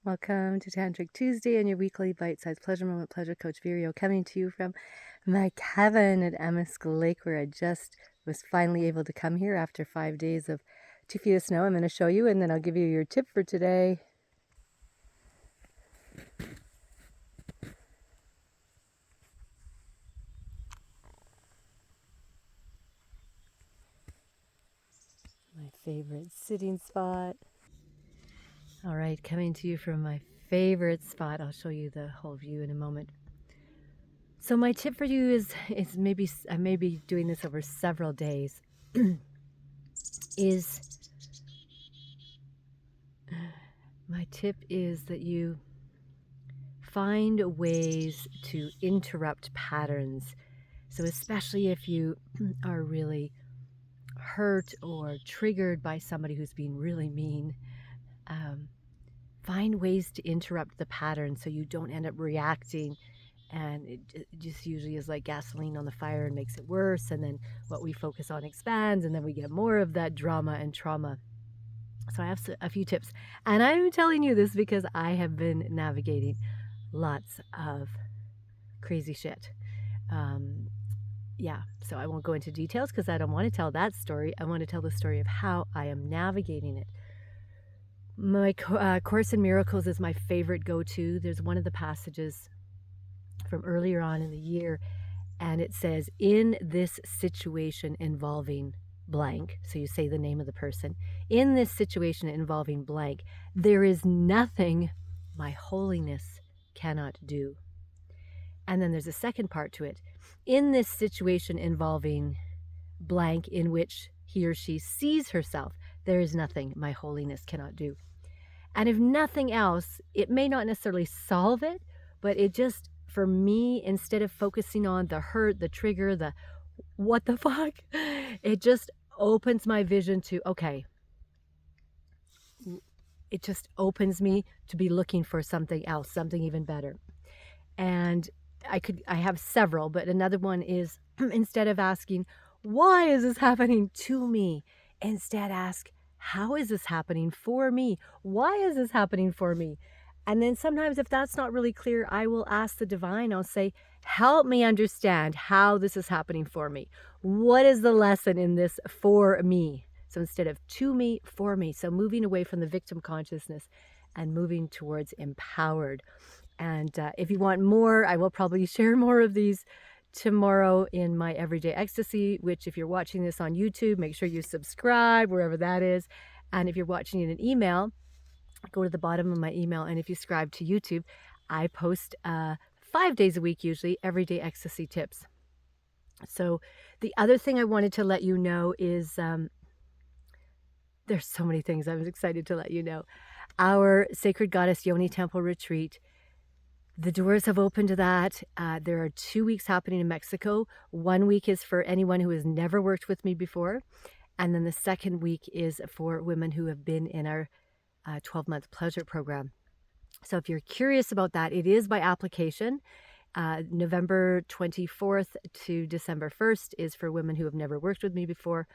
Welcome to Tantric Tuesday and your weekly bite-sized pleasure moment. Pleasure Coach Virio coming to you from my cabin at Amisk Lake, where I just was finally able to come here after 5 days of 2 feet of snow. I'm going to show you, and then I'll give you your tip for today. My favorite sitting spot. All right, coming to you from my favorite spot. I'll show you the whole view in a moment. So my tip for you is maybe I may be doing this over several days. My tip is that you find ways to interrupt patterns. So especially if you are really hurt or triggered by somebody who's being really mean, find ways to interrupt the pattern so you don't end up reacting, and it just usually is like gasoline on the fire and makes it worse, and then what we focus on expands, and then we get more of that drama and trauma. So I have a few tips, and I'm telling you this because I have been navigating lots of crazy shit. Yeah, so I won't go into details because I don't want to tell that story. I want to tell the story of how I am navigating it. My Course in Miracles is my favorite go-to. There's one of the passages from earlier on in the year, and it says, in this situation involving blank, so you say the name of the person, in this situation involving blank, there is nothing my holiness cannot do. And then there's a second part to it. In this situation involving blank, in which he or she sees herself, there is nothing my holiness cannot do. And if nothing else, it may not necessarily solve it, but it just, for me, instead of focusing on the hurt, the trigger, the what the fuck, it just opens my vision to, okay, it just opens me to be looking for something else, something even better. And I have several, but another one is, instead of asking, why is this happening to me? Instead ask, how is this happening for me? Why is this happening for me? And then sometimes if that's not really clear, I will ask the divine. I'll say, help me understand how this is happening for me. What is the lesson in this for me? So instead of to me, for me. So moving away from the victim consciousness and moving towards empowered. And if you want more, I will probably share more of these tomorrow in my Everyday Ecstasy, which if you're watching this on YouTube, make sure you subscribe wherever that is. And if you're watching in an email, go to the bottom of my email. And if you subscribe to YouTube, I post 5 days a week, usually, Everyday Ecstasy tips. So the other thing I wanted to let you know is there's so many things I'm excited to let you know. Our Sacred Goddess Yoni Temple Retreat, the doors have opened to that. There are 2 weeks happening in Mexico. 1 week is for anyone who has never worked with me before. And then the second week is for women who have been in our 12-month pleasure program. So if you're curious about that, it is by application. November 24th to December 1st is for women who have never worked with me before.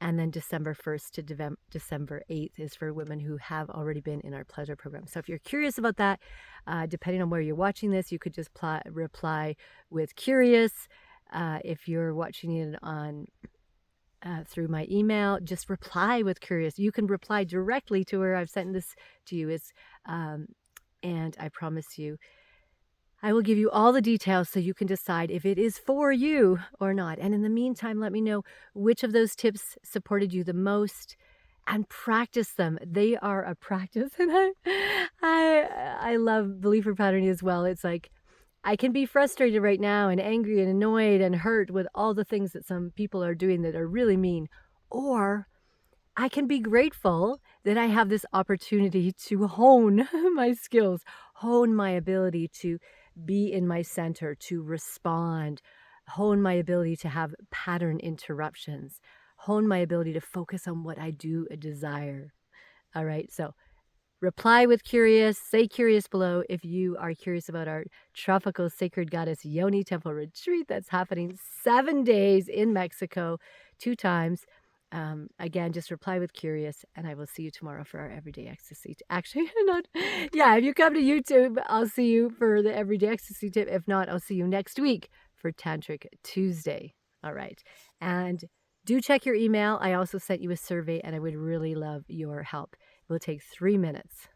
And then December 1st to December 8th is for women who have already been in our pleasure program. So if you're curious about that, depending on where you're watching this, you could just reply with curious. If you're watching it on through my email, just reply with curious. You can reply directly to her. I've sent this to you. And I promise you, I will give you all the details so you can decide if it is for you or not. And in the meantime, let me know which of those tips supported you the most, and practice them. They are a practice. And I love believer patterning as well. It's like, I can be frustrated right now and angry and annoyed and hurt with all the things that some people are doing that are really mean. Or I can be grateful that I have this opportunity to hone my skills, hone my ability to be in my center, to respond, hone my ability to have pattern interruptions, hone my ability to focus on what I do desire. All right, so reply with curious, say curious below if you are curious about our tropical Sacred Goddess Yoni Temple Retreat that's happening 7 days in Mexico, 2 times. Again, just reply with curious, and I will see you tomorrow for our everyday ecstasy. Actually, not. Yeah, if you come to YouTube, I'll see you for the everyday ecstasy tip. If not, I'll see you next week for Tantric Tuesday. All right. And do check your email. I also sent you a survey, and I would really love your help. It will take 3 minutes.